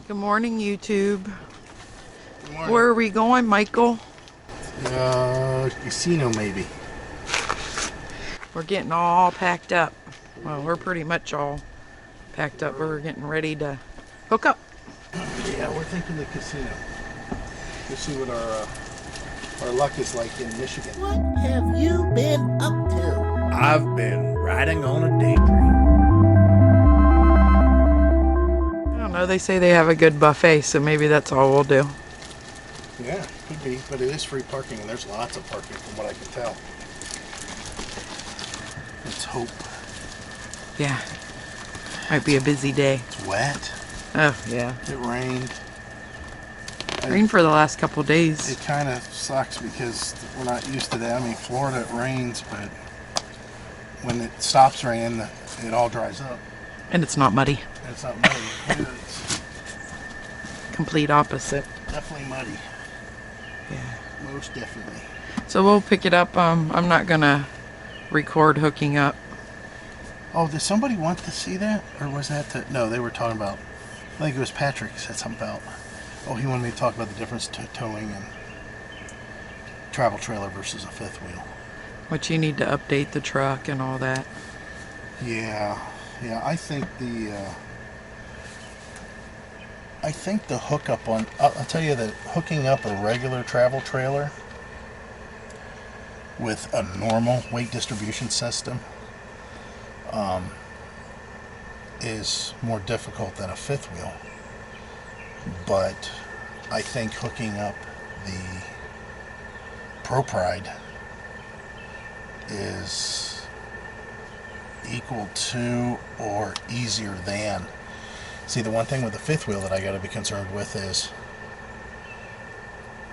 Good morning, YouTube. Good morning. Where are we going, Michael? Casino maybe. We're getting all packed up. Well, we're pretty much all packed up. We're getting ready to hook up. Yeah, we're thinking the casino. Let's see what our luck is like in Michigan. What have you been up to? I've been riding on a daydream. I don't know. They say they have a good buffet, so maybe that's all we'll do. Yeah, could be, but it is free parking, and there's lots of parking from what I can tell. Let's hope. Yeah. Might be a busy day. It's wet. Oh, yeah. It rained. Rained for the last couple of days. It kind of sucks because we're not used to that. I mean, Florida, it rains, but when it stops raining, it all dries up. And it's not muddy. And it's not muddy. It's Complete opposite. definitely muddy. Yeah. Most definitely. So we'll pick it up. I'm not going to record hooking up. Oh, did somebody want to see that? Or was that no, they were talking about, I think it was Patrick said something about, oh, he wanted me to talk about the difference to towing and travel trailer versus a fifth wheel. What you need to update the truck and all that. Yeah, I think the hookup on, I'll tell you that hooking up a regular travel trailer with a normal weight distribution system is more difficult than a fifth wheel. But I think hooking up the Pro Pride is equal to or easier than. See, the one thing with the fifth wheel that I got to be concerned with is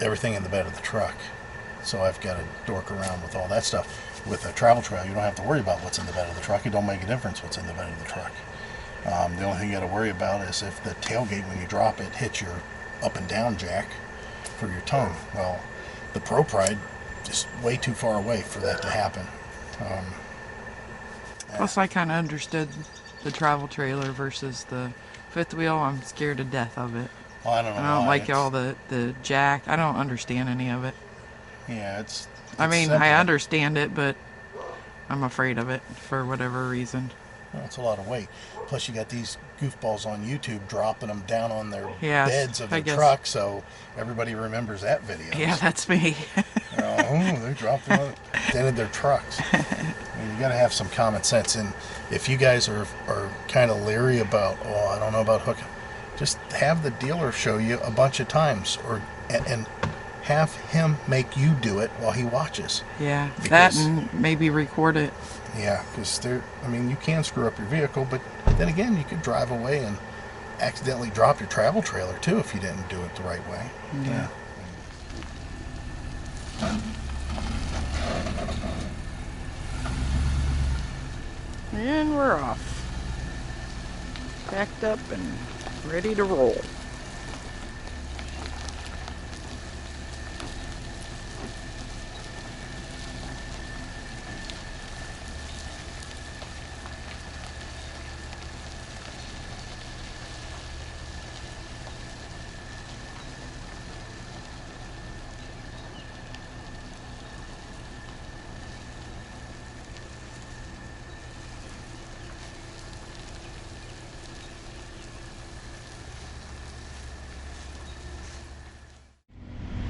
everything in the bed of the truck. So I've got to dork around with all that stuff. With a travel trailer, you don't have to worry about what's in the bed of the truck. It don't make a difference what's in the bed of the truck. The only thing you got to worry about is if the tailgate, when you drop it, hits your up and down jack for your tongue. Well, the Pro Pride is way too far away for that to happen. Plus, I kind of understood the travel trailer versus the fifth wheel. I'm scared to death of it. Well, I don't know. I don't why. like all the jack. I don't understand any of it. Yeah, it's I mean, simple. I understand it, but I'm afraid of it for whatever reason. Well, it's a lot of weight. Plus, you got these goofballs on YouTube dropping them down on their Yes, beds of I their guess. truck, so everybody remembers that video. Yeah, that's me. They dropped them on, dented their trucks. I mean, you got to have some common sense. And if you guys are kind of leery about, oh, I don't know about hooking, just have the dealer show you a bunch of times, and have him make you do it while he watches. Yeah, Because- that and maybe record it. Yeah, because I mean, you can screw up your vehicle, but then again, you could drive away and accidentally drop your travel trailer too if you didn't do it the right way. Yeah. And we're off. Packed up and ready to roll.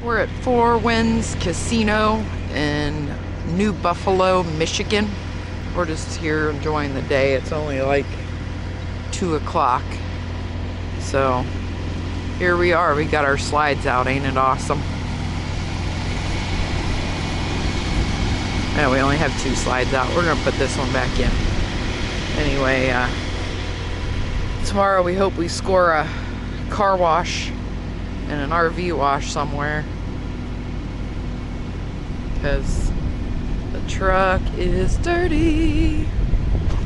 We're at Four Winds Casino in New Buffalo, Michigan. We're just here enjoying the day. It's only like 2 o'clock. So here we are. We got our slides out. Ain't it awesome? Yeah, we only have 2 slides out. We're gonna put this one back in. Anyway, tomorrow we hope we score a car wash and an RV wash somewhere, because the truck is dirty.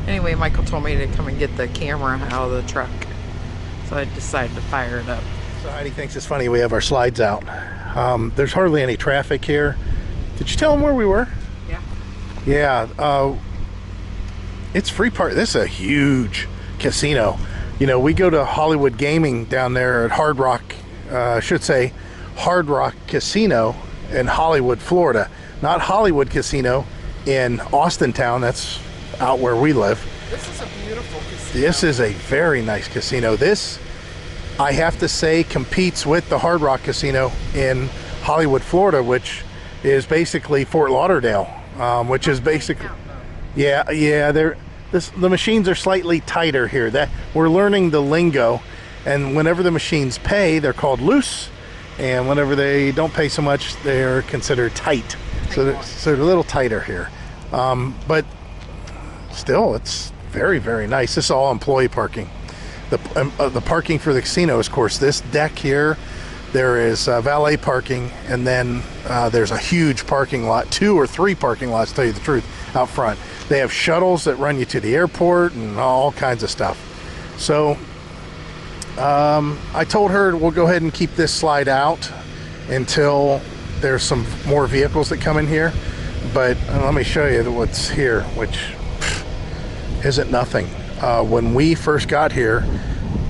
Anyway, Michael told me to come and get the camera out of the truck, so I decided to fire it up. So Heidi thinks it's funny we have our slides out. There's hardly any traffic here. Did you tell them where we were? Yeah. Yeah. It's free park. This is a huge casino. You know, we go to Hollywood Gaming down there at Hard Rock, I should say Hard Rock Casino in Hollywood, Florida. Not Hollywood Casino in Austintown, that's out where we live. This is a beautiful casino. This is a very nice casino. This, I have to say, competes with the Hard Rock Casino in Hollywood, Florida, which is basically Fort Lauderdale, which is basically, yeah, the machines are slightly tighter here. That we're learning the lingo, and whenever the machines pay, they're called loose, and whenever they don't pay so much, they're considered tight. So they're a little tighter here, but still, it's very, very nice. This is all employee parking. The parking for the casino is, of course, this deck here. There is valet parking, and then there's a huge parking lot, 2 or 3 parking lots, to tell you the truth, out front. They have shuttles that run you to the airport and all kinds of stuff. So I told her we'll go ahead and keep this slide out until there's some more vehicles that come in here. But let me show you what's here, which isn't nothing. When we first got here,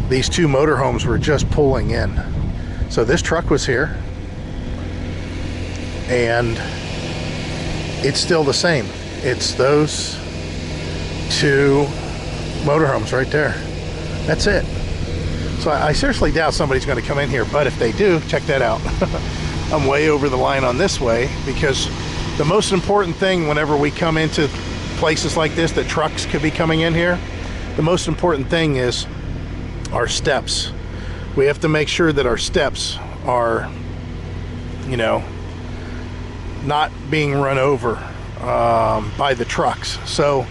these 2 motorhomes were just pulling in. So this truck was here, and it's still the same. It's those 2 motorhomes right there. That's it. So I seriously doubt somebody's going to come in here, but if they do, check that out. I'm way over the line on this way, because the most important thing whenever we come into places like this that trucks could be coming in here, the most important thing is our steps. We have to make sure that our steps are, you know, not being run over by the trucks. So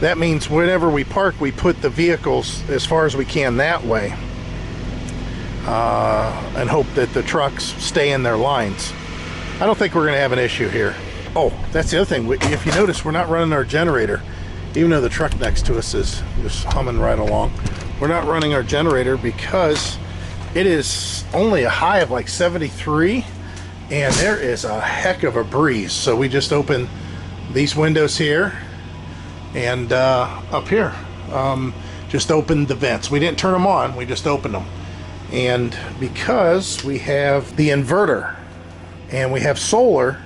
that means whenever we park, we put the vehicles as far as we can that way, and hope that the trucks stay in their lines. I don't think we're going to have an issue here. Oh, that's the other thing. If you notice, we're not running our generator, even though the truck next to us is just humming right along. We're not running our generator because it is only a high of like 73, and there is a heck of a breeze. So we just opened these windows here, and up here, just opened the vents. We didn't turn them on, we just opened them. And because we have the inverter and we have solar,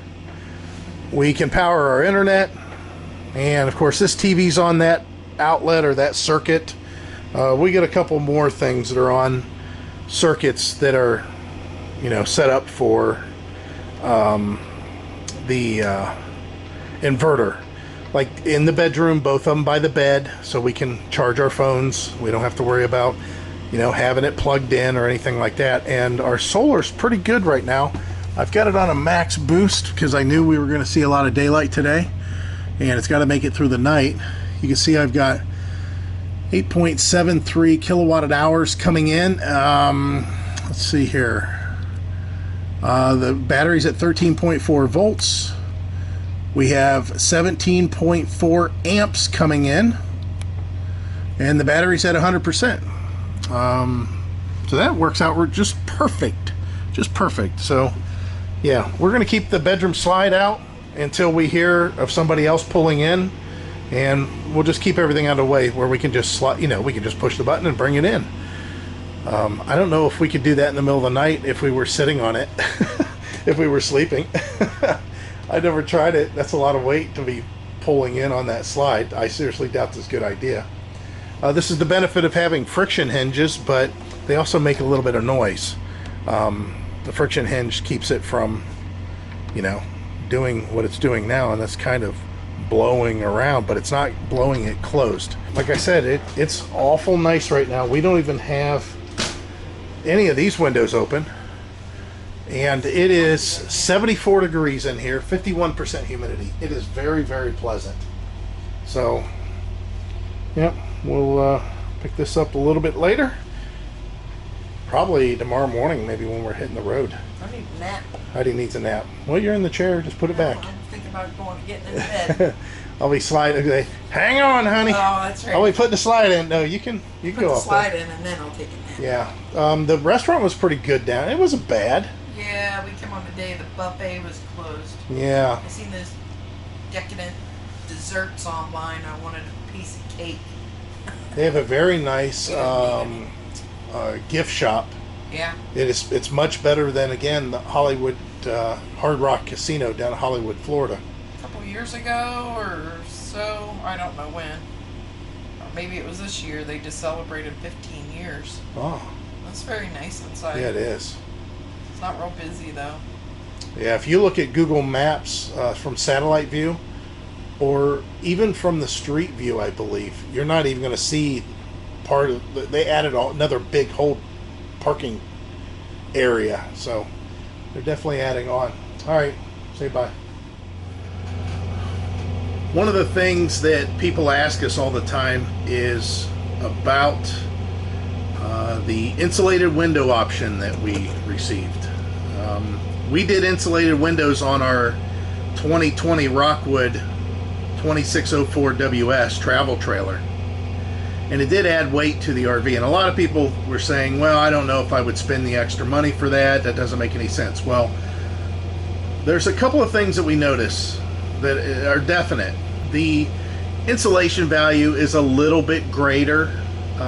we can power our internet, and of course this TV's on that outlet or that circuit. We get a couple more things that are on circuits that are, you know, set up for the inverter. Like in the bedroom, both of them by the bed, so we can charge our phones. We don't have to worry about, you know, having it plugged in or anything like that. And our solar's pretty good right now. I've got it on a max boost because I knew we were going to see a lot of daylight today, and it's got to make it through the night. You can see I've got 8.73 kilowatt hours coming in. Let's see here. The battery's at 13.4 volts. We have 17.4 amps coming in, and the battery's at 100%. So that works out just perfect. So yeah, we're going to keep the bedroom slide out until we hear of somebody else pulling in, and we'll just keep everything out of the way where we can just slide, you know, we can just push the button and bring it in. I don't know if we could do that in the middle of the night if we were sitting on it, if we were sleeping. I never tried it. That's a lot of weight to be pulling in on that slide. I seriously doubt this is a good idea. This is the benefit of having friction hinges, but they also make a little bit of noise. The friction hinge keeps it from, you know, doing what it's doing now, and that's kind of blowing around, but it's not blowing it closed. Like I said, it's awful nice right now. We don't even have any of these windows open, and it is 74 degrees in here, 51% humidity. It is very, very pleasant. So, yeah, we'll pick this up a little bit later. Probably tomorrow morning, maybe when we're hitting the road. I need a nap. Heidi needs a nap. Well, you're in the chair. Just put it back. I'm thinking about getting in bed. I'll be sliding. Hang on, honey. Oh, that's right. I'll be putting the slide in. No, you can Put go the up slide there. in, and then I'll take a nap. Yeah. The restaurant was pretty good down. It wasn't bad. Yeah, we came on the day the buffet was closed. Yeah. I seen those decadent desserts online. I wanted a piece of cake. They have a very nice gift shop. Yeah. It's much better than, again, the Hollywood Hard Rock Casino down in Hollywood, Florida. A couple years ago or so, I don't know when. Or maybe it was this year. They just celebrated 15 years. Oh, That's very nice inside. yeah, it is. It's not real busy though. Yeah, if you look at Google Maps from satellite view, or even from the street view, I believe, you're not even going to see part of. They added another big whole parking area, so they're definitely adding on. All right, say bye. One of the things that people ask us all the time is about the insulated window option that we received. We did insulated windows on our 2020 Rockwood 2604 WS travel trailer, and it did add weight to the RV, and a lot of people were saying, well, I don't know if I would spend the extra money for that doesn't make any sense. Well, there's a couple of things that we notice that are definite. The insulation value is a little bit greater,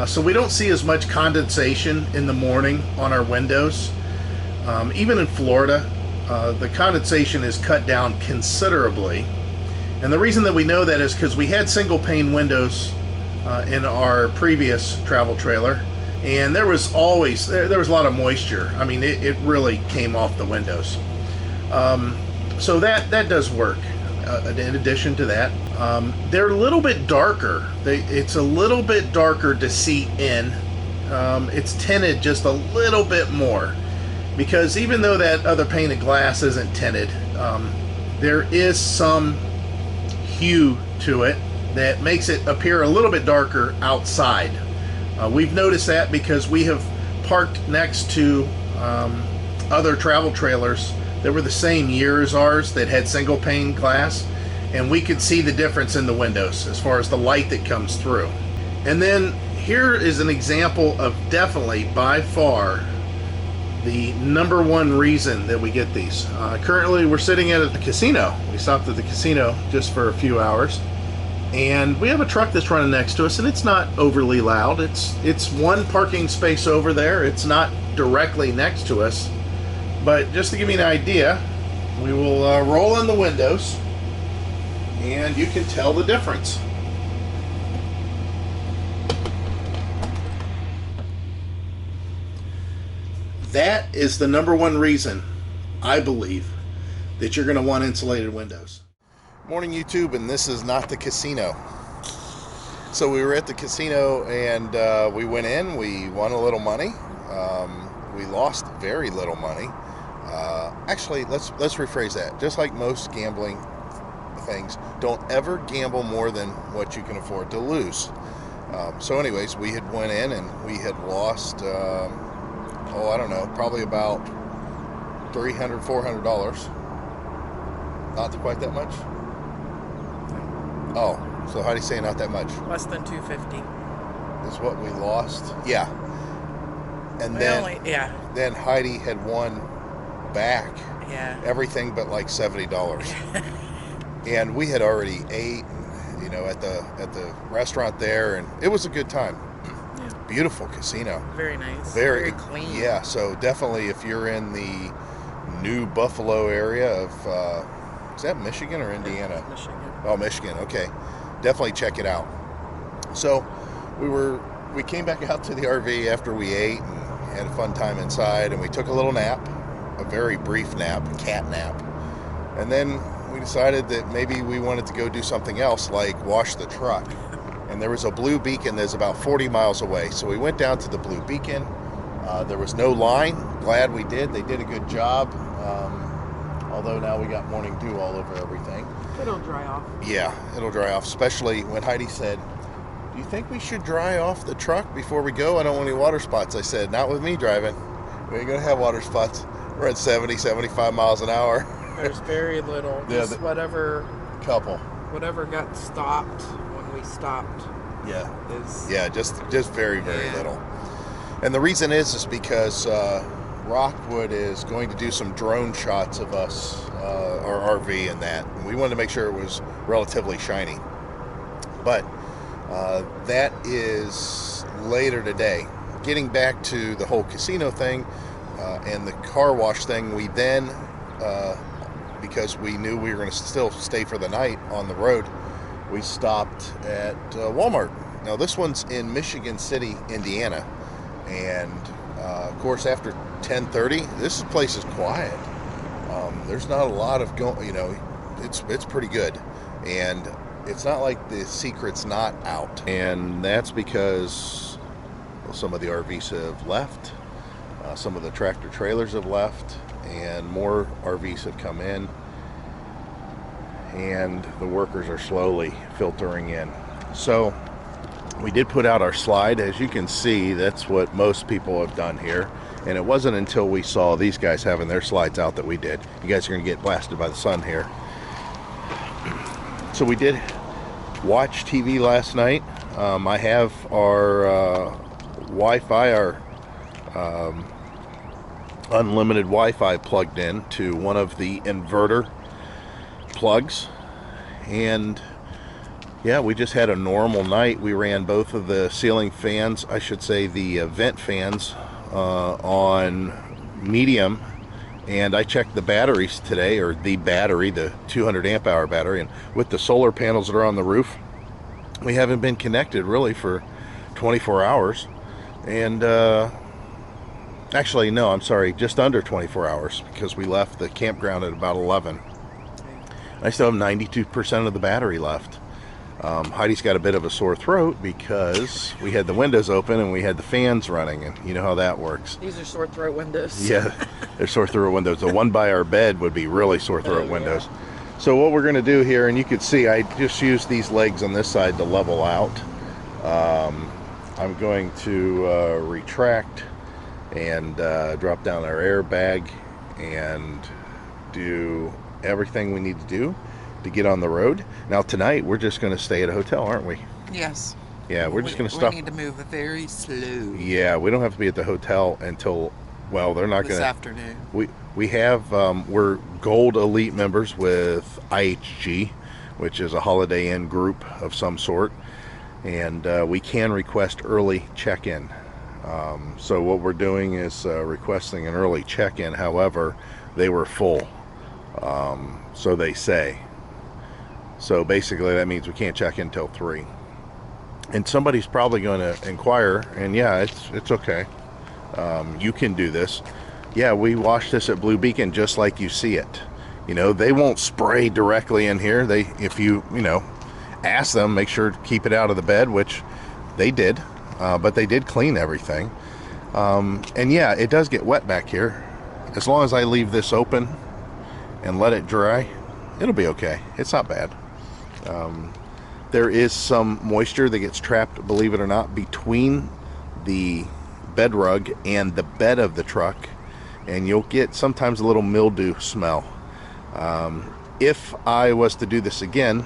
so we don't see as much condensation in the morning on our windows. Even in Florida, the condensation is cut down considerably. And the reason that we know that is because we had single pane windows in our previous travel trailer, and there was a lot of moisture. I mean, it really came off the windows. So that does work. In addition to that, they're a little bit darker. It's a little bit darker to see in. It's tinted just a little bit more, because even though that other pane of glass isn't tinted, there is some hue to it that makes it appear a little bit darker outside. We've noticed that because we have parked next to other travel trailers that were the same year as ours that had single pane glass, and we could see the difference in the windows as far as the light that comes through. And then here is an example of definitely by far the number one reason that we get these. Currently we're sitting at a casino. We stopped at the casino just for a few hours, and we have a truck that's running next to us, and it's not overly loud. It's one parking space over there. It's not directly next to us, but just to give you an idea, we will roll in the windows and you can tell the difference. That is the number one reason, I believe, that you're going to want insulated windows. Morning, YouTube, and this is not the casino. So we were at the casino, and we went in. We won a little money. We lost very little money. Actually, let's rephrase that. Just like most gambling things, don't ever gamble more than what you can afford to lose. So anyways, we had went in and we had lost, I don't know, probably about $300, $400. Not quite that much? Oh, so how do you say not that much? Less than $250 is what we lost. Yeah. And then Heidi had won back everything but like $70. And we had already ate, at the restaurant there, and it was a good time. Yeah. Beautiful casino. Very nice. Very clean. Yeah, so definitely if you're in the New Buffalo area of, is that Michigan or Indiana? Michigan. Oh, Michigan, okay. Definitely check it out. So we came back out to the RV after we ate and had a fun time inside, and we took a little nap, a very brief nap, a cat nap. And then we decided that maybe we wanted to go do something else, like wash the truck. And there was a Blue Beacon that's about 40 miles away. So we went down to the Blue Beacon. There was no line. Glad we did. They did a good job. Although now we got morning dew all over everything. It'll dry off. Yeah, it'll dry off, especially when Heidi said, do you think we should dry off the truck before we go? I don't want any water spots. I said, not with me driving. We ain't going to have water spots. We're at 70, 75 miles an hour. There's very little. Just whatever got stopped when we stopped. Yeah. Just very, very little. And the reason is because Rockwood is going to do some drone shots of us, our RV and that. And we wanted to make sure it was relatively shiny. But That is later today. Getting back to the whole casino thing and the car wash thing, we then, because we knew we were going to still stay for the night on the road, we stopped at Walmart. Now this one's in Michigan City, Indiana, and of course after 10:30, this place is quiet. There's not a lot of it's pretty good, and it's not like the secret's not out, and that's because some of the RVs have left, some of the tractor trailers have left, and more RVs have come in, and the workers are slowly filtering in. So we did put out our slide. As you can see, that's what most people have done here, and it wasn't until we saw these guys having their slides out that we did. You guys are going to get blasted by the sun here. So we did watch TV last night. I have our Wi-Fi, our unlimited Wi-Fi plugged in to one of the inverter plugs, and yeah, we just had a normal night. We ran both of the ceiling fans, I should say the vent fans, on medium, and I checked the batteries today, or the battery, the 200 amp hour battery, and with the solar panels that are on the roof, we haven't been connected really for 24 hours. And actually, no, I'm sorry, just under 24 hours, because we left the campground at about 11. I still have 92% of the battery left. Heidi's got a bit of a sore throat because we had the windows open and we had the fans running, and you know how that works. These are sore throat windows. Yeah, they're sore throat windows. The one by our bed would be really sore throat windows. So what we're going to do here, and you can see I just used these legs on this side to level out. I'm going to retract and drop down our airbag and do everything we need to do to get on the road. Now tonight we're just going to stay at a hotel, aren't we? Yes. Yeah, we're just going to stop. We need to move very slow. Yeah, we don't have to be at the hotel until, well, they're not going to. This afternoon. We have, we're Gold Elite members with IHG, which is a Holiday Inn group of some sort, and we can request early check-in. So what we're doing is requesting an early check-in. However, they were full, so they say. So basically that means we can't check in until 3. And somebody's probably going to inquire, and yeah, it's okay. You can do this. Yeah, we washed this at Blue Beacon just like you see it. You know, they won't spray directly in here. If you ask them, make sure to keep it out of the bed, which they did. But they did clean everything. And yeah, it does get wet back here. As long as I leave this open and let it dry, it'll be okay. It's not bad. There is some moisture that gets trapped, believe it or not, between the bed rug and the bed of the truck, and you'll get sometimes a little mildew smell. If I was to do this again,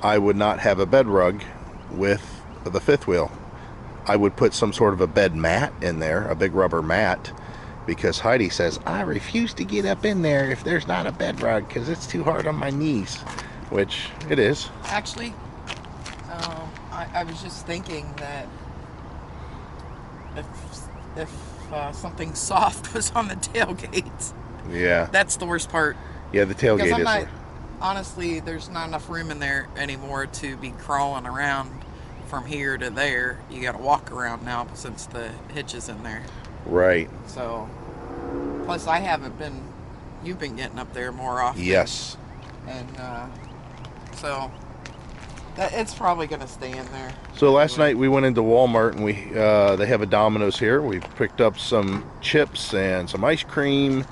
I would not have a bed rug with the fifth wheel. I would put some sort of a bed mat in there, a big rubber mat, because Heidi says, I refuse to get up in there if there's not a bed rug because it's too hard on my knees, which it is. Actually, I was just thinking that if something soft was on the tailgate, Yeah. that's the worst part. Yeah, the tailgate is. Honestly, there's not enough room in there anymore to be crawling around from here to there. You got to walk around now since the hitch is in there. Right. So, plus you've been getting up there more often. Yes. And so it's probably going to stay in there. So last night we went into Walmart, and they have a Domino's here. We picked up some chips and some ice cream,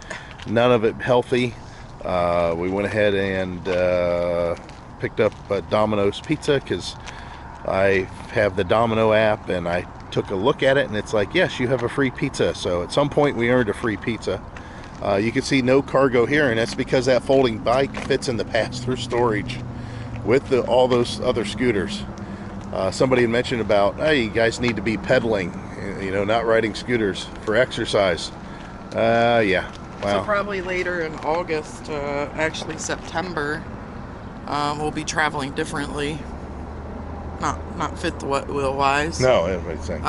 none of it healthy. We went ahead and picked up a Domino's pizza because I have the Domino app, and I took a look at it, and it's like, yes, you have a free pizza. So at some point we earned a free pizza. You can see no cargo here, and that's because that folding bike fits in the pass-through storage with all those other scooters. Somebody had mentioned about, hey, you guys need to be pedaling, not riding scooters for exercise. Yeah. Wow. So probably later in August, actually September, we'll be traveling differently. Not not fifth wheel wise. No, it makes sense.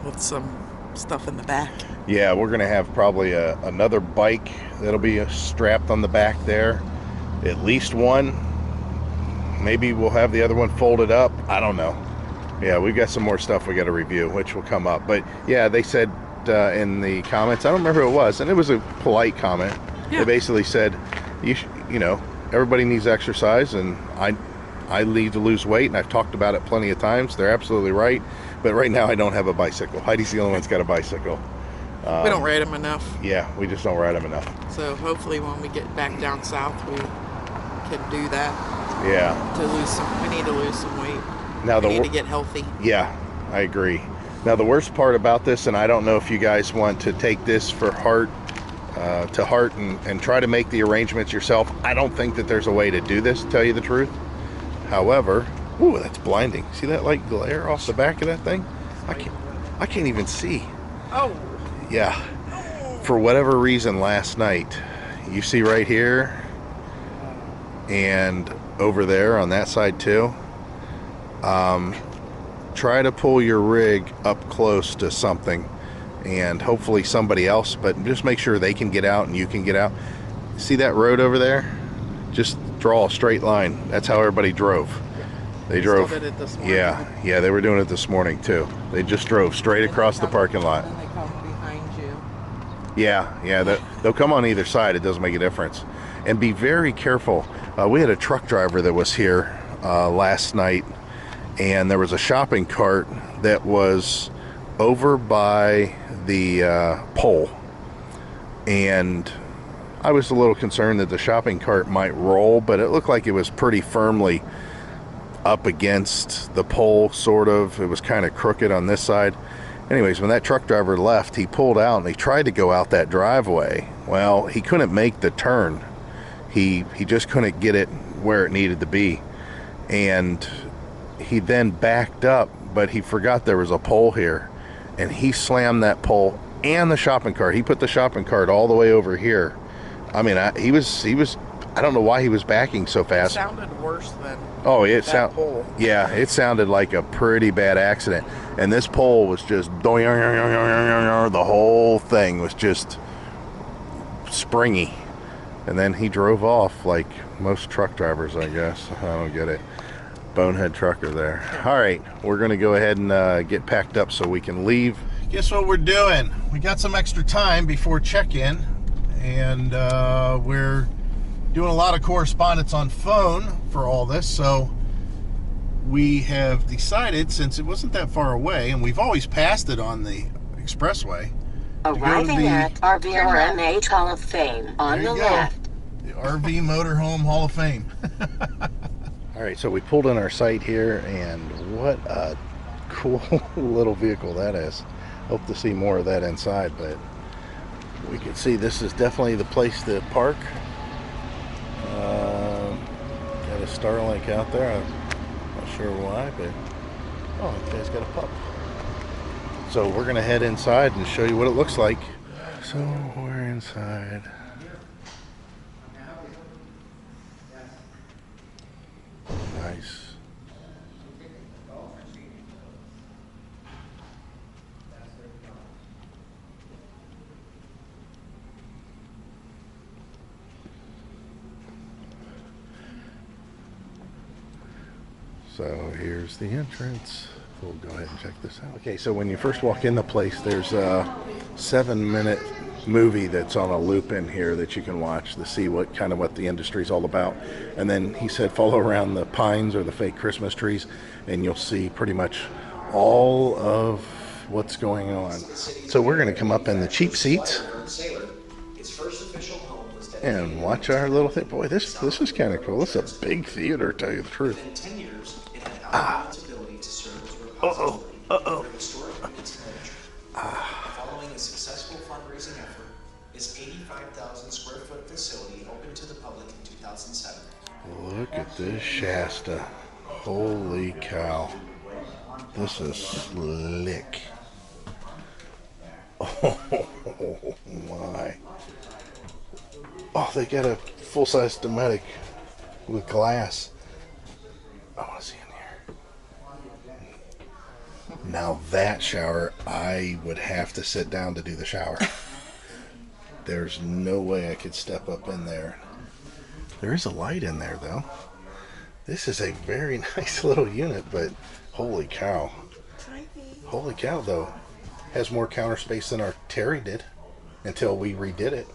With some stuff in the back. Yeah, we're gonna have probably another bike that'll be strapped on the back there. At least one. Maybe we'll have the other one folded up. I don't know. Yeah, we've got some more stuff we got to review, which will come up. But yeah, they said in the comments, I don't remember who it was, and it was a polite comment. Yeah. They basically said, you know, everybody needs exercise, and I need to lose weight, and I've talked about it plenty of times. They're absolutely right. But right now, I don't have a bicycle. Heidi's the only one that's got a bicycle. We don't ride them enough. Yeah, we just don't ride them enough. So hopefully when we get back down south, we can do that. Yeah. We need to lose some weight. Now we need to get healthy. Yeah, I agree. Now the worst part about this, and I don't know if you guys want to take this to heart and try to make the arrangements yourself. I don't think that there's a way to do this, to tell you the truth. However, ooh, that's blinding. See that light glare off the back of that thing? I can't even see. Oh. Yeah. For whatever reason last night, you see right here and over there on that side too. Try to pull your rig up close to something and hopefully somebody else, but just make sure they can get out and you can get out. See that road over there? Just draw a straight line. That's how everybody drove. They drove. Still did it this morning. Yeah, they were doing it this morning too. They just drove straight across the parking lot. And they come behind you. Yeah, they'll come on either side. It doesn't make a difference. And be very careful. We had a truck driver that was here last night, and there was a shopping cart that was over by the pole. And I was a little concerned that the shopping cart might roll, but it looked like it was pretty firmly up against the pole, sort of. It was kind of crooked on this side. Anyways, when that truck driver left, he pulled out and he tried to go out that driveway. Well, he couldn't make the turn. He just couldn't get it where it needed to be. And he then backed up, but he forgot there was a pole here. And he slammed that pole and the shopping cart. He put the shopping cart all the way over here. I mean, he was, I don't know why he was backing so fast. It sounded worse than pole. Yeah, it sounded like a pretty bad accident. And this pole was just, the whole thing was just springy. And then he drove off like most truck drivers, I guess. I don't get it. Bonehead trucker there. All right, we're going to go ahead and get packed up so we can leave. Guess what we're doing? We got some extra time before check-in, and we're doing a lot of correspondence on phone for all this, so we have decided, since it wasn't that far away, and we've always passed it on the expressway, arriving at RVRMH Hall of Fame on the left. The RV Motorhome Hall of Fame. All right, so we pulled in our site here, and what a cool little vehicle that is. Hope to see more of that inside, but we can see this is definitely the place to park. Got a Starlink out there. I'm not sure why, but oh, the guy's got a pup. So we're gonna head inside and show you what it looks like. So we're inside. Nice. So here's the entrance. We'll go ahead and check this out. Okay, so when you first walk in the place, there's a 7-minute movie that's on a loop in here that you can watch to see what the industry's all about. And then he said follow around the pines or the fake Christmas trees, and you'll see pretty much all of what's going on. So we're going to come up in the cheap seats and watch our little thing. Boy, this is kind of cool. This is a big theater, to tell you the truth. Following a successful fundraising effort, this 85,000 square foot facility opened to the public in 2007. Look at this Shasta. Holy cow. This is slick. Oh my. Oh, they got a full-size Dometic with glass. I want to see in here. Now that shower, I would have to sit down to do the shower. There's no way I could step up in there. There is a light in there though. This is a very nice little unit, but holy cow. Holy cow though. Has more counter space than our Terry did until we redid it.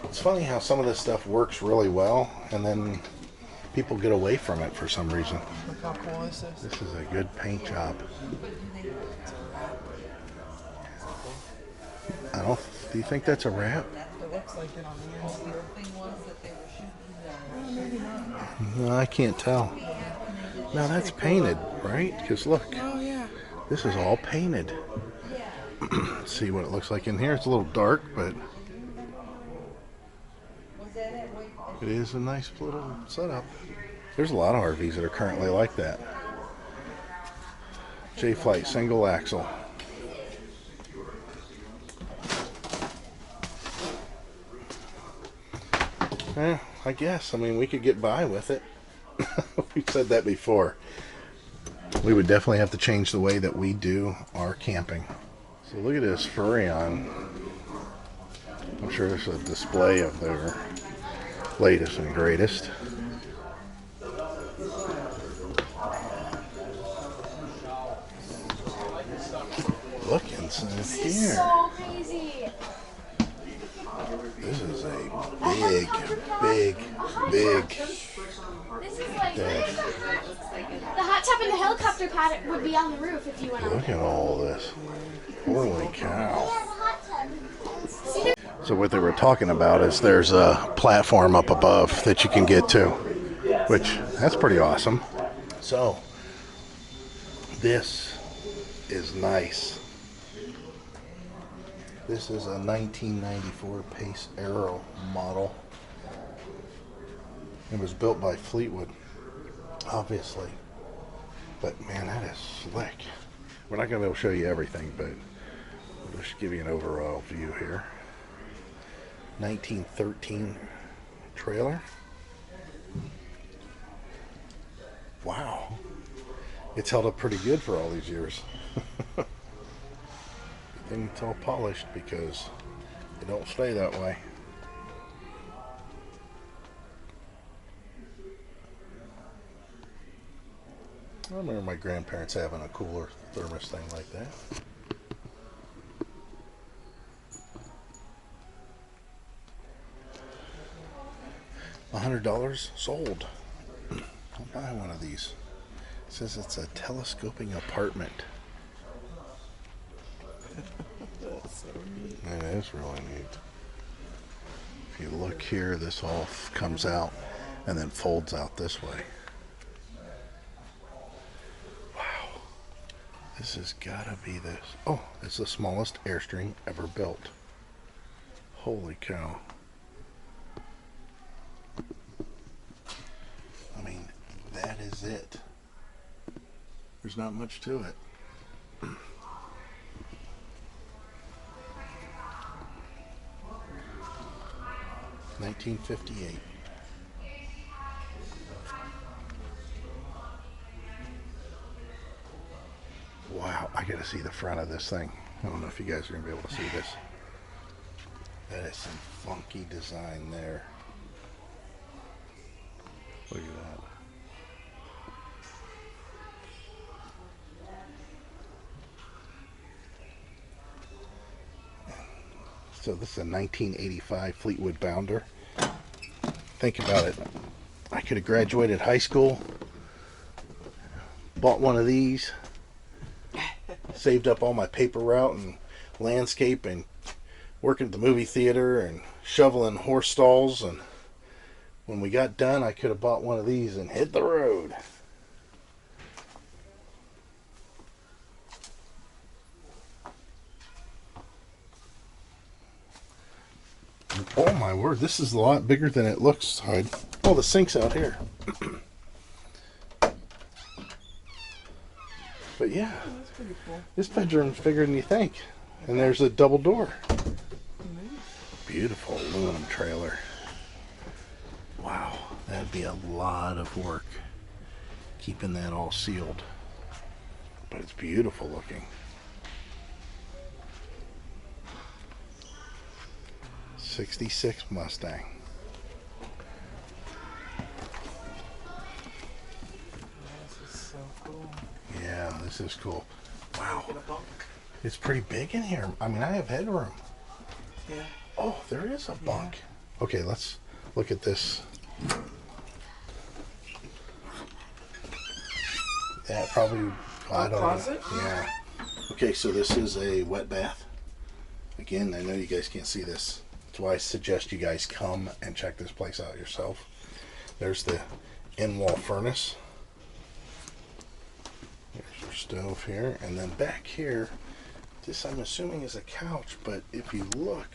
It's funny how some of this stuff works really well and then people get away from it for some reason. Look how cool this is. This is a good paint job. Do you think that's a wrap? It looks like it on the inside. No, I can't tell. No, that's painted, right? Because look, Oh yeah. this is all painted. Let's see what it looks like in here. It's a little dark, but it is a nice little setup. There's a lot of RVs that are currently like that. J-Flight single axle. Yeah, I guess. I mean, we could get by with it. We've said that before. We would definitely have to change the way that we do our camping. So look at this Furrion. I'm sure there's a display of their latest and greatest. Look inside This here. is so crazy. This is a big This is like dash. the hot tub and the helicopter pad would be on the roof if you went on. Look at all this. Holy cow. Hot tub. So what they were talking about is there's a platform up above that you can get to, which that's pretty awesome. So this is nice. This is a 1994 Pace Aero model. It was built by Fleetwood, obviously. But man, that is slick. We're not going to be able to show you everything, but we'll just give you an overall view here. 1913 trailer. Wow. It's held up pretty good for all these years. Good thing it's all polished because it don't stay that way. I remember my grandparents having a cooler thermos thing like that. $100 sold. I'll buy one of these. It says it's a telescoping apartment. That's so neat. It is really neat. If you look here, this all comes out and then folds out this way. Wow. This has got to be this. Oh, it's the smallest Airstream ever built. Holy cow. I mean, that is it. There's not much to it. $1958. Wow, I gotta see the front of this thing. I don't know if you guys are gonna be able to see this. That is some funky design there. Look at that. So this is a 1985 Fleetwood Bounder. Think about it. I could have graduated high school, bought one of these, saved up all my paper route and landscape and working at the movie theater and shoveling horse stalls, and when we got done I could have bought one of these and hit the road. Oh my word, this is a lot bigger than it looks, Hyde. Oh, the sink's out here. But yeah, That's pretty cool. this bedroom's bigger than you think. And there's a double door. Beautiful aluminum trailer. Wow, that'd be a lot of work keeping that all sealed. but it's beautiful looking. 66 Mustang. This is so cool. Yeah, this is cool. Wow. Get a bunk. It's pretty big in here. I mean, I have headroom. Yeah. Oh, there is a bunk. Yeah. Okay, let's look at this. That probably, I don't closet? know. Yeah. Okay, so this is a wet bath. Again, I know you guys can't see this. That's why I suggest you guys come and check this place out yourself. There's the in-wall furnace. There's your stove here. And then back here, this I'm assuming is a couch, but if you look,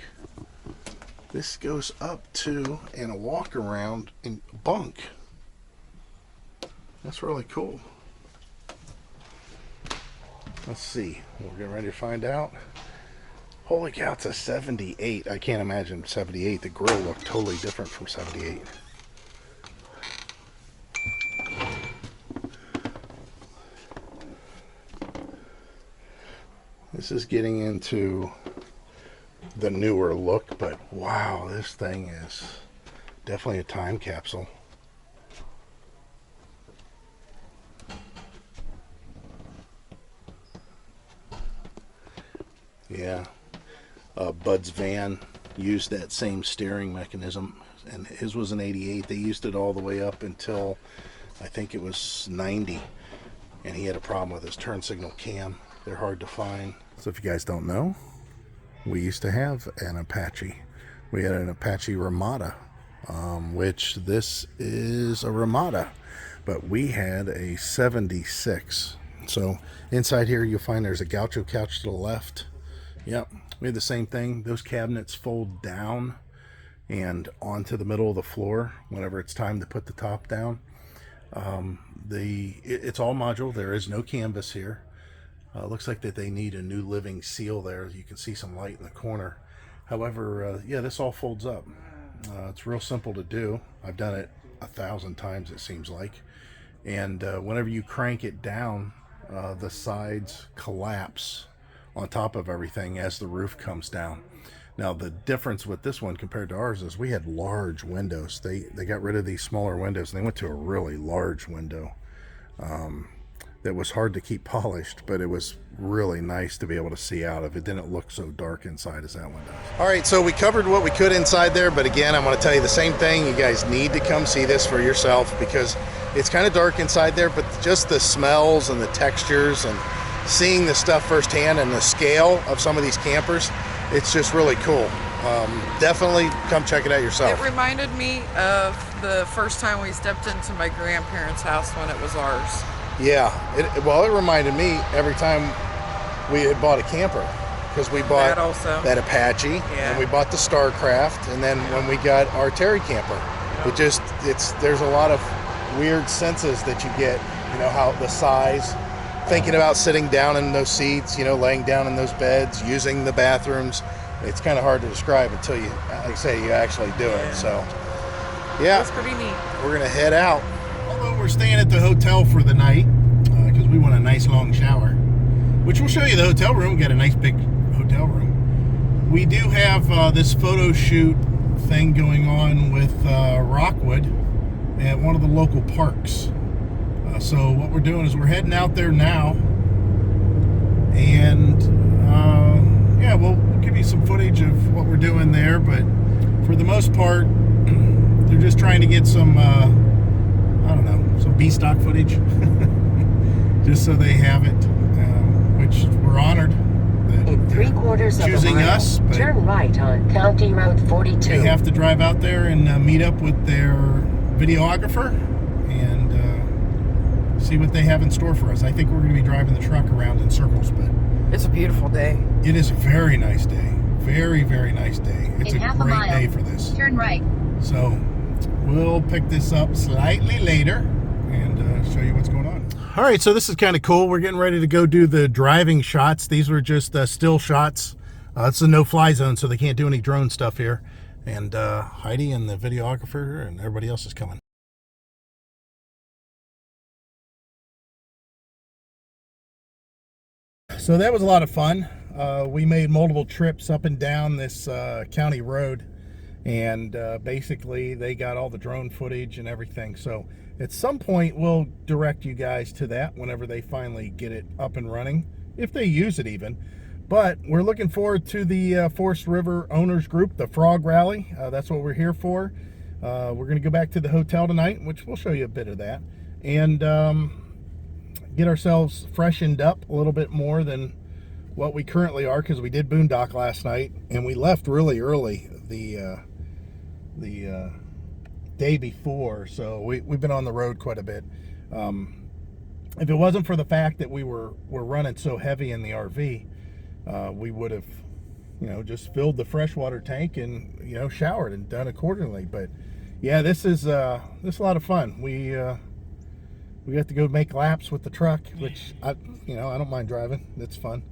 this goes up to and a walk around and bunk. That's really cool. Let's see. We're getting ready to find out. Holy cow, it's a 78. I can't imagine 78. The grill looked totally different from 78. This is getting into the newer look, but wow, this thing is definitely a time capsule. Yeah. Bud's van used that same steering mechanism, and his was an 88. They used it all the way up until I think it was 90, and he had a problem with his turn signal cam. They're hard to find. So if you guys don't know, we used to have an Apache. We had an Apache Ramada, which this is a Ramada, but we had a 76. So inside here you'll find there's a gaucho couch to the left. Yep, we had the same thing. Those cabinets fold down and onto the middle of the floor whenever it's time to put the top down. It's all modular. There is no canvas here. Looks like that they need a new living seal there. You can see some light in the corner. However, yeah, this all folds up. It's real simple to do. I've done it 1,000 times, it seems like. And whenever you crank it down, the sides collapse on top of everything as the roof comes down. Now the difference with this one compared to ours is we had large windows. They got rid of these smaller windows and they went to a really large window that was hard to keep polished, but it was really nice to be able to see out of. It didn't look so dark inside as that one does. All right, so we covered what we could inside there, but again, I'm going to tell you the same thing. You guys need to come see this for yourself because it's kind of dark inside there, but just the smells and the textures and seeing the stuff firsthand and the scale of some of these campers, it's just really cool. Definitely come check it out yourself. It reminded me of the first time we stepped into my grandparents' house when it was ours. Yeah, it reminded me every time we had bought a camper, because we bought that Apache, yeah, and we bought the Starcraft, and then when we got our Terry camper, there's a lot of weird senses that you get, you know, how the size, thinking about sitting down in those seats, you know, laying down in those beds, using the bathrooms. It's kind of hard to describe until you, like I say, you actually do it. So, yeah, it's pretty neat. We're gonna head out. Although we're staying at the hotel for the night because we want a nice long shower, which we'll show you the hotel room. We got a nice big hotel room. We do have this photo shoot thing going on with Rockwood at one of the local parks. So what we're doing is we're heading out there now, and yeah, we'll give you some footage of what we're doing there, but for the most part, they're just trying to get some, I don't know, some B-stock footage, just so they have it, which we're honored that in 3/4 of choosing a mile, us, but turn right on County Road 42. they have to drive out there and meet up with their videographer and see what they have in store for us. I think we're going to be driving the truck around in circles, but It's a beautiful day. it is a very nice day. Very, very nice day. It's In a half a great mile, day for this. turn right. So we'll pick this up slightly later and show you what's going on. All right, so this is kind of cool. We're getting ready to go do the driving shots. These were just still shots. It's a no-fly zone, so they can't do any drone stuff here. And Heidi and the videographer and everybody else is coming. So that was a lot of fun. We made multiple trips up and down this county road, and basically they got all the drone footage and everything. So at some point we'll direct you guys to that whenever they finally get it up and running, if they use it even. But we're looking forward to the Forest River Owners Group, the Frog Rally. That's what we're here for. We're going to go back to the hotel tonight, which we'll show you a bit of that, and get ourselves freshened up a little bit more than what we currently are, because we did boondock last night, and we left really early the day before, so we've been on the road quite a bit. If it wasn't for the fact that we're running so heavy in the RV, we would have, just filled the freshwater tank and, showered and done accordingly. But yeah, this is a lot of fun. We got to go make laps with the truck, which I don't mind driving. It's fun.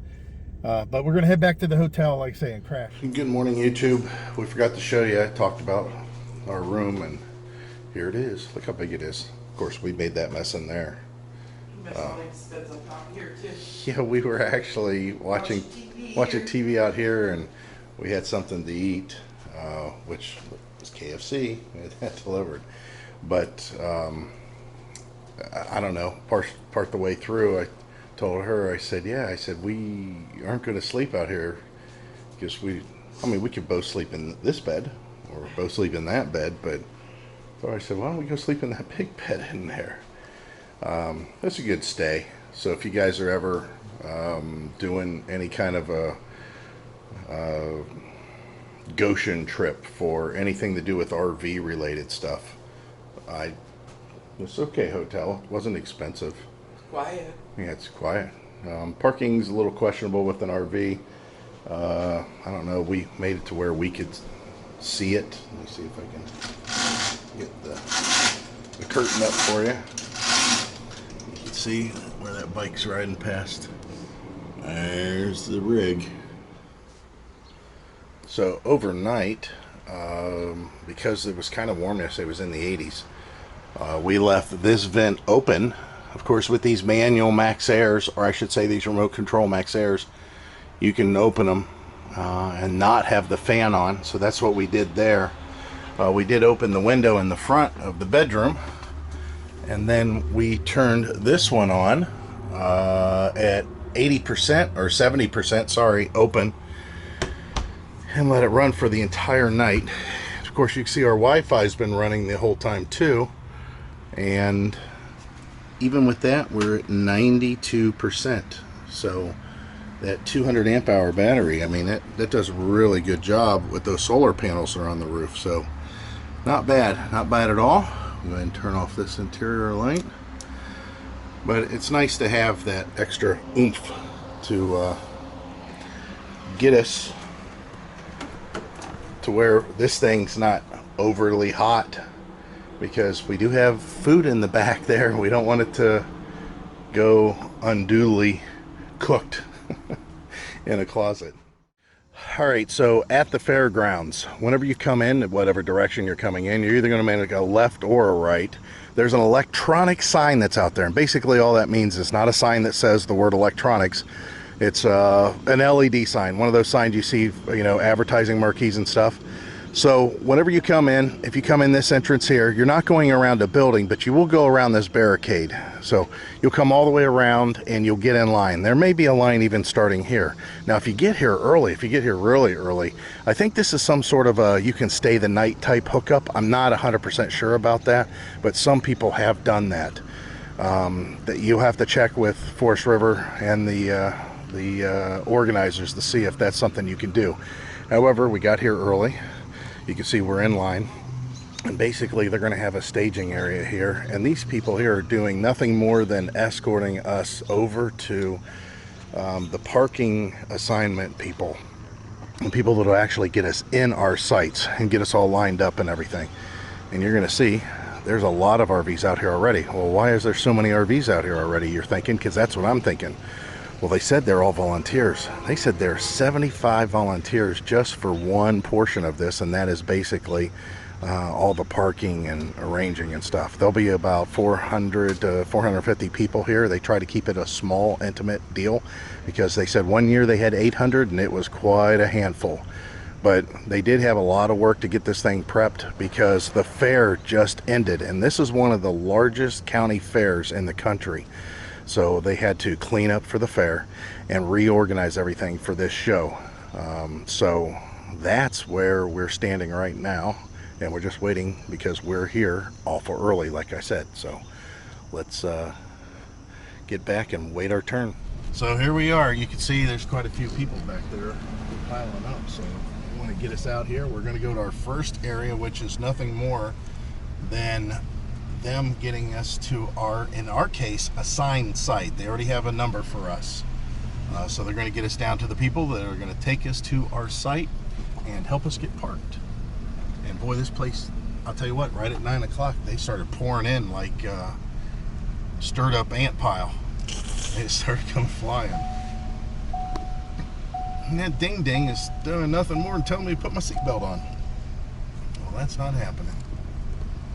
But we're going to head back to the hotel, like I say, and crash. Good morning, YouTube. We forgot to show you. I talked about our room, and here it is. Look how big it is. Of course, we made that mess in there. Yeah, we were actually watching TV out here, and we had something to eat, which was KFC. It had delivered, but I don't know. Part the way through, I told her, I said, we aren't going to sleep out here, because we could both sleep in this bed or both sleep in that bed, but so I said, why don't we go sleep in that big bed in there? That's a good stay. So if you guys are ever doing any kind of a Goshen trip for anything to do with RV related stuff, it's okay hotel. It wasn't expensive. Quiet. Yeah, it's quiet. Parking's a little questionable with an RV. I don't know. We made it to where we could see it. Let me see if I can get the curtain up for you. You can see where that bike's riding past. There's the rig. So overnight, because it was kind of warm yesterday, it was in the 80s, we left this vent open. Of course, with these manual Max Airs, or I should say these remote control Max Airs, you can open them and not have the fan on. So that's what we did there. We did open the window in the front of the bedroom, and then we turned this one on at 80% or 70%, sorry, open, and let it run for the entire night. Of course, you can see our Wi-Fi's been running the whole time too, and even with that, we're at 92%. So that 200 amp hour battery, I mean, that does a really good job with those solar panels that are on the roof. So not bad at all. Go ahead and turn off this interior light. But it's nice to have that extra oomph to get us to where this thing's not overly hot, because we do have food in the back there. We don't want it to go unduly cooked in a closet. Alright, so at the fairgrounds, whenever you come in, whatever direction you're coming in, you're either going to make a left or a right. There's an electronic sign that's out there, and basically all that means is not a sign that says the word electronics. It's an LED sign, one of those signs you see, advertising marquees and stuff. So whenever you come in, if you come in this entrance here, you're not going around a building, but you will go around this barricade. So you'll come all the way around and you'll get in line. There may be a line even starting here. Now, if you get here early, if you get here really early, I think this is some sort of a you can stay the night type hookup. I'm not 100% sure about that, but some people have done that. That you'll have to check with Forest River and the organizers to see if that's something you can do. However, we got here early. You can see we're in line, and basically they're going to have a staging area here, and these people here are doing nothing more than escorting us over to the parking assignment people, and people that will actually get us in our sites and get us all lined up and everything. And you're going to see there's a lot of RVs out here already. Well, why is there so many RVs out here already, you're thinking? Because that's what I'm thinking. Well, they said they're all volunteers. They said there are 75 volunteers just for one portion of this, and that is basically all the parking and arranging and stuff. There'll be about 400 to 450 people here. They try to keep it a small, intimate deal because they said one year they had 800 and it was quite a handful. But they did have a lot of work to get this thing prepped because the fair just ended, and this is one of the largest county fairs in the country. So they had to clean up for the fair and reorganize everything for this show. So that's where we're standing right now, and we're just waiting because we're here awful early, like I said. So let's get back and wait our turn. So here we are. You can see there's quite a few people back there piling up. So we want to get us out here. We're going to go to our first area, which is nothing more than them getting us to our, in our case, assigned site. They already have a number for us. So they're going to get us down to the people that are going to take us to our site and help us get parked. And boy, this place, I'll tell you what, right at 9 o'clock, they started pouring in like stirred up ant pile. They started coming flying. And that ding ding is doing nothing more than telling me to put my seatbelt on. Well, that's not happening.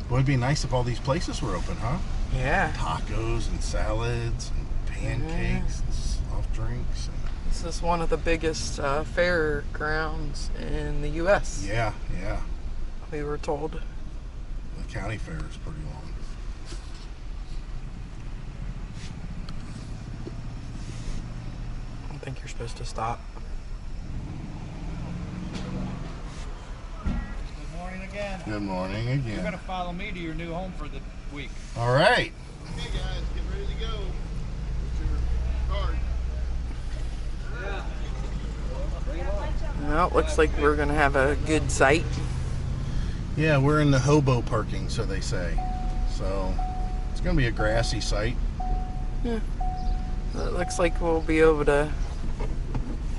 Boy, it'd be nice if all these places were open, huh? Yeah. Tacos and salads and pancakes and soft drinks. This is one of the biggest fairgrounds in the U.S. Yeah, yeah. We were told. The county fair is pretty long. I don't think you're supposed to stop. Good morning again. Good morning You're again. going to follow me to your new home for the week. All right. Okay, guys, get ready to go. Get your card. Well, it looks like we're going to have a good site. Yeah, we're in the hobo parking, so they say. So it's going to be a grassy site. Yeah. It looks like we'll be able to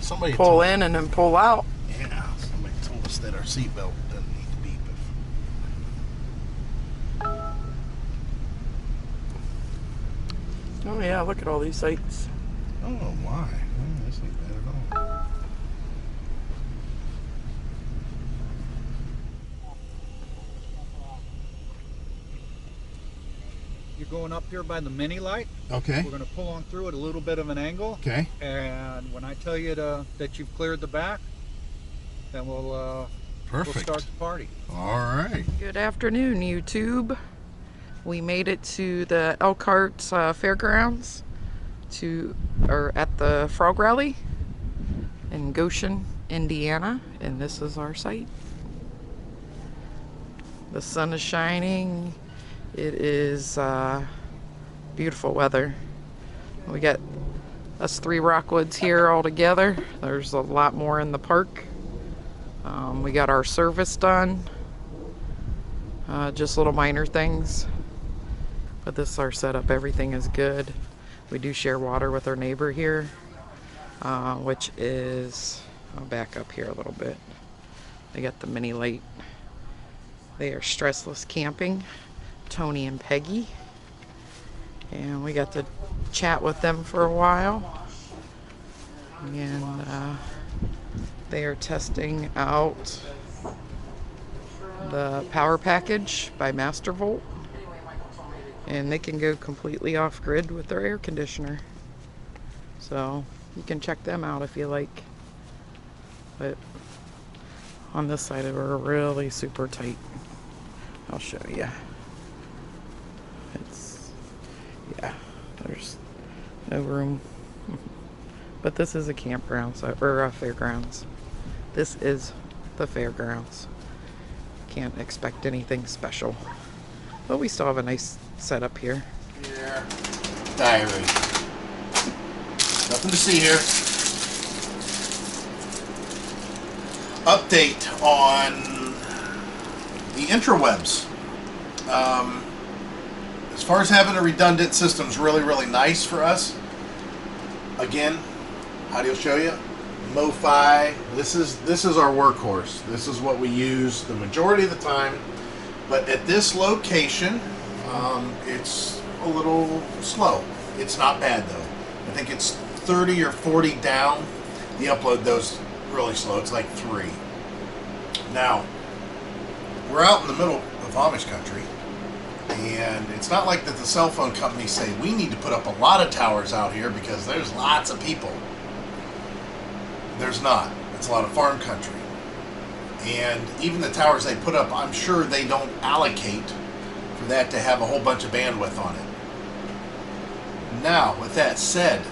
Somebody pull told, in and then pull out. Yeah, somebody told us that our seatbelt doesn't need to beep. Oh yeah, look at all these sites. Oh my, this ain't bad at all. You're going up here by the mini light. Okay. We're going to pull on through at a little bit of an angle. Okay. And when I tell you that you've cleared the back, then we'll Perfect. start the party. All right. Good afternoon, YouTube. We made it to the Elkhart Fairgrounds or at the Frog Rally in Goshen, Indiana, and this is our site. The sun is shining. It is beautiful weather. We got us 3 Rockwoods here all together. There's a lot more in the park. We got our service done. Just little minor things. But this is our setup. Everything is good. We do share water with our neighbor here, which is, I'll back up here a little bit. They got the mini lake. They are stressless camping, Tony and Peggy. And we got to chat with them for a while. And they are testing out the power package by Mastervolt. And they can go completely off grid with their air conditioner. So you can check them out if you like. But on this side we're really super tight. I'll show you. It's, yeah, there's no room. But this is a campground, so, or a fairgrounds. This is the fairgrounds. Can't expect anything special. But we still have a nice setup here. Yeah. Diary. Nothing to see here. Update on the intrawebs. As far as having a redundant system is really, really nice for us. Again, Heidi will show you. MoFi. This is our workhorse. This is what we use the majority of the time. But at this location, it's a little slow. It's not bad though. I think it's 30 or 40 down. The upload goes really slow. It's like 3. Now, we're out in the middle of Amish country, and it's not like that the cell phone companies say we need to put up a lot of towers out here because there's lots of people. There's not. It's a lot of farm country. And even the towers they put up, I'm sure they don't allocate for that to have a whole bunch of bandwidth on it. Now, with that said,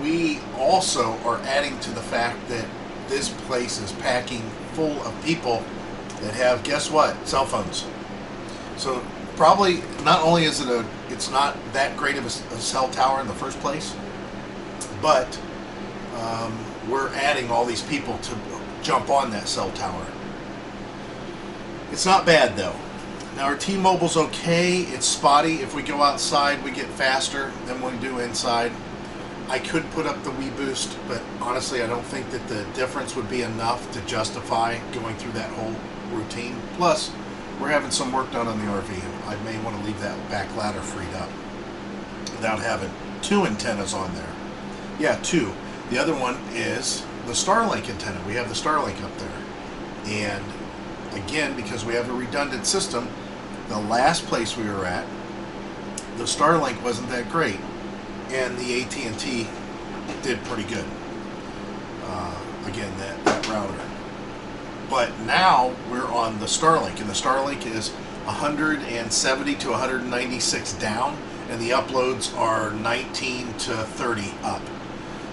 we also are adding to the fact that this place is packing full of people that have, guess what, cell phones. So probably not only is it's not that great of a cell tower in the first place, but we're adding all these people to jump on that cell tower. It's not bad though. Now our T-Mobile's okay. It's spotty. If we go outside, we get faster than we do inside. I could put up the Wii Boost, but honestly, I don't think that the difference would be enough to justify going through that whole routine. Plus, we're having some work done on the RV. I may want to leave that back ladder freed up without having 2 antennas on there. Yeah, 2. The other one is the Starlink antenna. We have the Starlink up there. And again, because we have a redundant system, the last place we were at, the Starlink wasn't that great. And the AT&T did pretty good. Again, that router. But now we're on the Starlink, and the Starlink is 170 to 196 down, and the uploads are 19 to 30 up.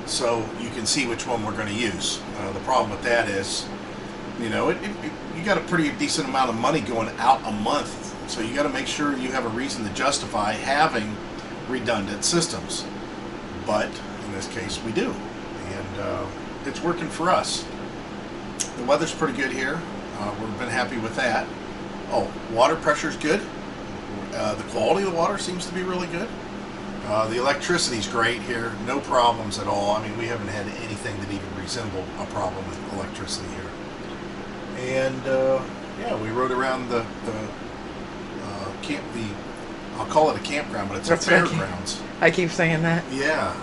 So you can see which one we're going to use. The problem with that is, you know, you got a pretty decent amount of money going out a month, so you got to make sure you have a reason to justify having redundant systems. But in this case we do, and it's working for us. The weather's pretty good here. We've been happy with that. Oh, water pressure's good. The quality of the water seems to be really good. The electricity's great here. No problems at all. I mean, we haven't had anything that even resembled a problem with electricity here. And yeah, we rode around the I'll call it a campground, but it's a fairgrounds. I keep saying that. Yeah,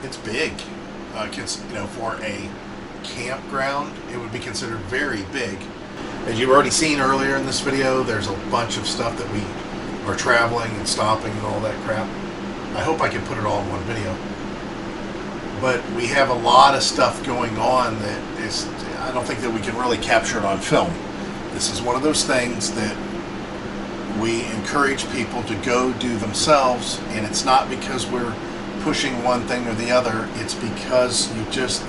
it's big. You know, for a campground, it would be considered very big. As you've already seen earlier in this video, there's a bunch of stuff that we are traveling and stopping and all that crap. I hope I can put it all in one video. But we have a lot of stuff going on that is, I don't think that we can really capture it on film. This is one of those things that we encourage people to go do themselves, and it's not because we're pushing one thing or the other. It's because you just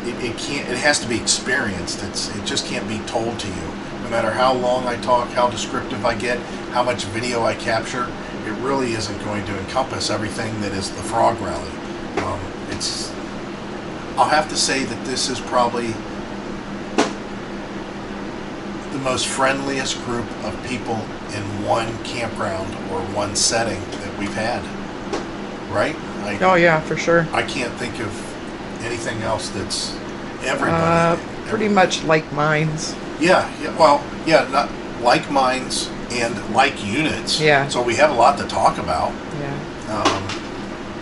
it has to be experienced. It just can't be told to you. No matter how long I talk, how descriptive I get, how much video I capture, it really isn't going to encompass everything that is the Frog Rally. I'll have to say that this is probably the most friendliest group of people in one campground or one setting that we've had, right? Oh yeah, for sure. I can't think of anything else that's everybody. Pretty much like minds. Yeah, well, yeah, not like minds and like units. Yeah. So we have a lot to talk about. Yeah.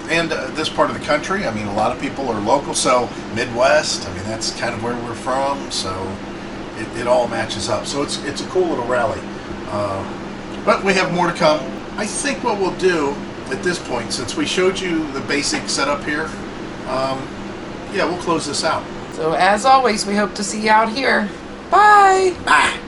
And this part of the country, I mean, a lot of people are local, so Midwest, I mean, that's kind of where we're from, so it all matches up. So it's a cool little rally. But we have more to come. I think what we'll do at this point, since we showed you the basic setup here, yeah, we'll close this out. So as always, we hope to see you out here. Bye. Bye.